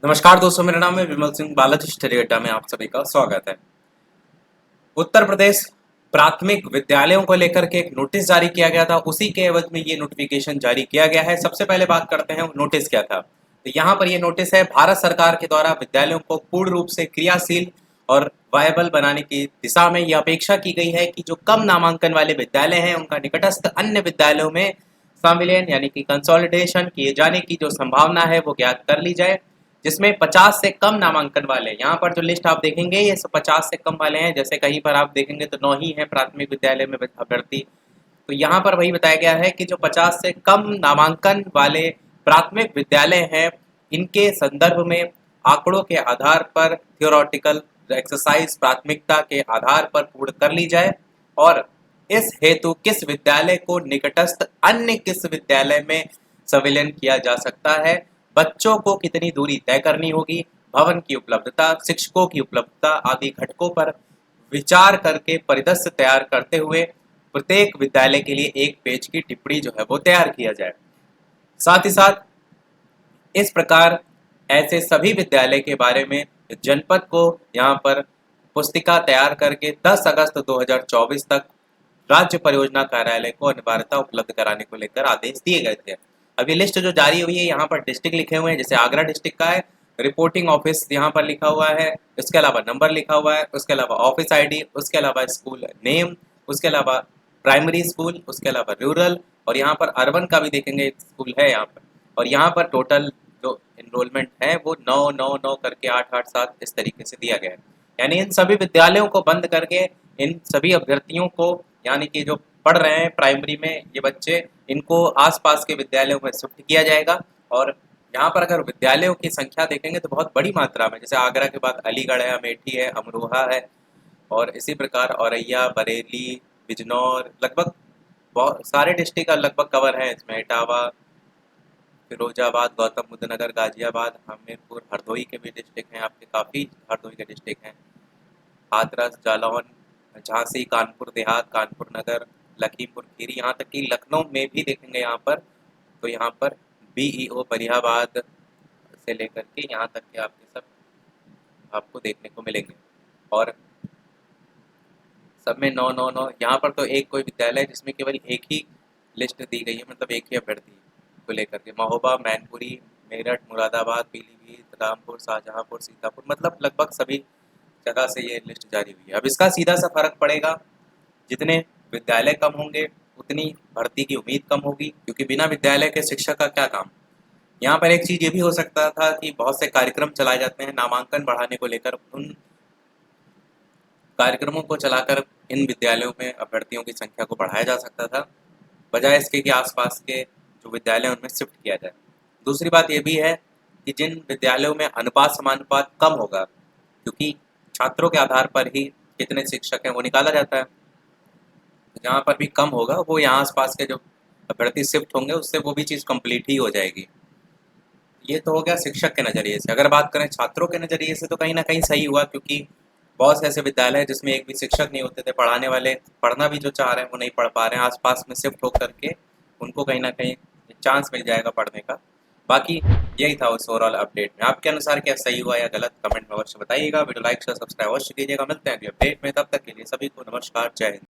नमस्कार दोस्तों, मेरा नाम है विमल सिंह। बालाजी स्टडी अड्डा में आप सभी का स्वागत है। उत्तर प्रदेश प्राथमिक विद्यालयों को लेकर के एक नोटिस जारी किया गया था, उसी के एवज में ये नोटिफिकेशन जारी किया गया है। सबसे पहले बात करते हैं नोटिस क्या था। तो यहाँ पर ये नोटिस है, भारत सरकार के द्वारा विद्यालयों को पूर्ण रूप से क्रियाशील और वायबल बनाने की दिशा में यह अपेक्षा की गई है कि जो कम नामांकन वाले विद्यालय हैं उनका निकटस्थ अन्य विद्यालयों में सम्मिलन यानी कि कंसोलिडेशन किए जाने की जो संभावना है वो ज्ञात कर ली जाए, जिसमें 50 से कम नामांकन वाले, यहाँ पर जो लिस्ट आप देखेंगे ये 50 से कम वाले हैं। जैसे कहीं पर आप देखेंगे तो 9 ही है प्राथमिक विद्यालय में अभ्यर्थी। तो यहाँ पर वही बताया गया है कि जो 50 से कम नामांकन वाले प्राथमिक विद्यालय हैं, इनके संदर्भ में आंकड़ों के आधार पर थियोरटिकल एक्सरसाइज प्राथमिकता के आधार पर पूर्ण कर ली जाए और इस हेतु किस विद्यालय को निकटस्थ अन्य किस विद्यालय में संविलियन किया जा सकता है, बच्चों को कितनी दूरी तय करनी होगी, भवन की उपलब्धता, शिक्षकों की उपलब्धता आदि घटकों पर विचार करके परिदृश्य तैयार करते हुए प्रत्येक विद्यालय के लिए एक पेज की टिप्पणी जो है वो तैयार किया जाए। साथ ही साथ इस प्रकार ऐसे सभी विद्यालय के बारे में जनपद को यहाँ पर पुस्तिका तैयार करके 10 अगस्त 2024 तक राज्य परियोजना कार्यालय को अनिवार्यता उपलब्ध कराने को लेकर आदेश दिए गए थे। अब ये लिस्ट जो जारी हुई है, यहाँ पर डिस्ट्रिक्ट लिखे हुए हैं, जैसे आगरा डिस्ट्रिक्ट का है, रिपोर्टिंग ऑफिस यहाँ पर लिखा हुआ है, उसके अलावा नंबर लिखा हुआ है, उसके अलावा ऑफिस आईडी, उसके अलावा स्कूल नेम, उसके अलावा प्राइमरी स्कूल, उसके अलावा रूरल, और यहाँ पर अर्बन का भी देखेंगे एक स्कूल है यहाँ पर। और यहाँ पर टोटल जो इनरोलमेंट है वो 9 9 9 करके 8 8 7 इस तरीके से दिया गया है। यानी इन सभी विद्यालयों को बंद करके इन सभी अभ्यर्थियों को, यानी कि जो पढ़ रहे हैं प्राइमरी में ये बच्चे, इनको आसपास के विद्यालयों में शिफ्ट किया जाएगा। और यहाँ पर अगर विद्यालयों की संख्या देखेंगे तो बहुत बड़ी मात्रा में, जैसे आगरा के बाद अलीगढ़ है, अमेठी है, अमरोहा है, और इसी प्रकार औरैया, बरेली, बिजनौर, लगभग बहुत सारे डिस्ट्रिक्ट का लगभग कवर है इसमें। इटावा, फिरोजाबाद, गौतम बुद्ध नगर, गाजियाबाद, हमीरपुर, हरदोई के भी डिस्ट्रिक्ट हैं आपके, काफ़ी हरदोई के डिस्ट्रिक्ट हैं, हाथरस, जालौन, झांसी, कानपुर देहात, कानपुर नगर, लखीमपुर खीरी, यहाँ तक कि लखनऊ में भी देखेंगे यहाँ पर। तो यहाँ पर बीईओ फरीहाबाद से लेकर के यहाँ तक के आपके सब आपको देखने को मिलेंगे। और सब में 9 9 9, यहाँ पर तो एक कोई विद्यालय है जिसमें केवल एक ही लिस्ट दी गई है, मतलब एक ही अभ्यर्थी को लेकर के। महोबा, मैनपुरी, मेरठ, मुरादाबाद, पीलीभीत, रामपुर, शाहजहांपुर, सीतापुर, मतलब लगभग सभी जगह से ये लिस्ट जारी हुई है। अब इसका सीधा सा फर्क पड़ेगा, जितने विद्यालय कम होंगे उतनी भर्ती की उम्मीद कम होगी, क्योंकि बिना विद्यालय के शिक्षक का क्या काम। यहाँ पर एक चीज़ ये भी हो सकता था कि बहुत से कार्यक्रम चलाए जाते हैं नामांकन बढ़ाने को लेकर, उन कार्यक्रमों को चलाकर इन विद्यालयों में अभ्यर्थियों की संख्या को बढ़ाया जा सकता था, बजाय इसके कि आसपास के जो विद्यालय हैं उनमें शिफ्ट किया जाए। दूसरी बात ये भी है कि जिन विद्यालयों में अनुपात समानुपात कम होगा, क्योंकि छात्रों के आधार पर ही कितने शिक्षक हैं वो निकाला जाता है, तो जहाँ पर भी कम होगा वो यहाँ आसपास के जो अभ्यर्थी शिफ्ट होंगे उससे वो भी चीज़ कंप्लीट ही हो जाएगी। ये तो हो गया शिक्षक के नज़रिए से। अगर बात करें छात्रों के नज़रिए से तो कहीं ना कहीं सही हुआ, क्योंकि बहुत से ऐसे विद्यालय हैं जिसमें एक भी शिक्षक नहीं होते थे, पढ़ाने वाले पढ़ना भी जो चाह रहे हैं वो नहीं पढ़ पा रहे हैं, आसपास में शिफ्ट होकर के उनको कहीं ना कहीं चांस मिल जाएगा पढ़ने का। बाकी यही था उस ओवरऑल अपडेट में। आपके अनुसार क्या सही हुआ या गलत, कमेंट में अवश्य बताइएगा। वीडियो लाइक शेयर सब्सक्राइब अवश्य कीजिएगा। मिलते हैं अगले अपडेट में, तब तक के लिए सभी को नमस्कार, जय हिंद।